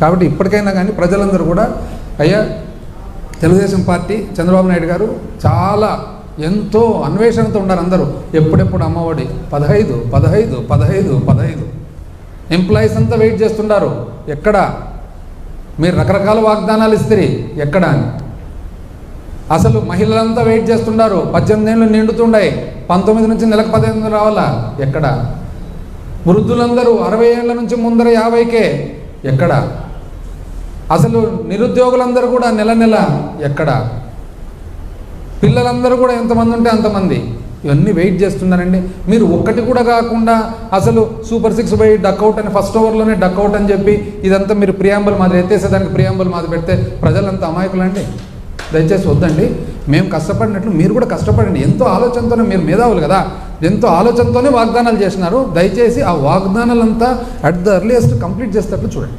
కాబట్టి ఇప్పటికైనా కానీ ప్రజలందరూ కూడా అయ్యా తెలుగుదేశం పార్టీ చంద్రబాబు నాయుడు గారు చాలా ఎంతో అన్వేషణతో ఉన్నారు అందరూ. ఎప్పుడెప్పుడు అమ్మఒడి 15 15 15 15 ఎంప్లాయీస్ అంతా వెయిట్ చేస్తున్నారు. ఎక్కడ మీరు రకరకాల వాగ్దానాలు ఇస్తారు, ఎక్కడ అని. అసలు మహిళలంతా వెయిట్ చేస్తున్నారు. 18 ఏళ్ళు నిండుతుండే, 19 నుంచి నెలకు 15 రావాలా, ఎక్కడ. వృద్ధులందరూ 60 ఏళ్ళ నుంచి ముందర 50కే, ఎక్కడ. అసలు నిరుద్యోగులందరూ కూడా నెల నెల, ఎక్కడ. పిల్లలందరూ కూడా ఎంతమంది ఉంటే అంతమంది, ఇవన్నీ వెయిట్ చేస్తున్నారండి. మీరు ఒక్కటి కూడా కాకుండా అసలు సూపర్ 6 బై డక్అవుట్ అని ఫస్ట్ ఓవర్లోనే డక్అవుట్ అని చెప్పి ఇదంతా మీరు ప్రియాంబుల్ మాది ఎత్తేసేదానికి ప్రియాంబుల్ మాది పెడితే ప్రజలంతా అమాయకులండి. దయచేసి వద్దండి. మేము కష్టపడినట్లు మీరు కూడా కష్టపడండి. ఎంతో ఆలోచనతోనే, మీరు మేధావులు కదా, ఎంతో ఆలోచనతోనే వాగ్దానాలు చేసినారు. దయచేసి ఆ వాగ్దానాలంతా అట్ ద ఎర్లియస్ట్ కంప్లీట్ చేసేటట్లు చూడండి.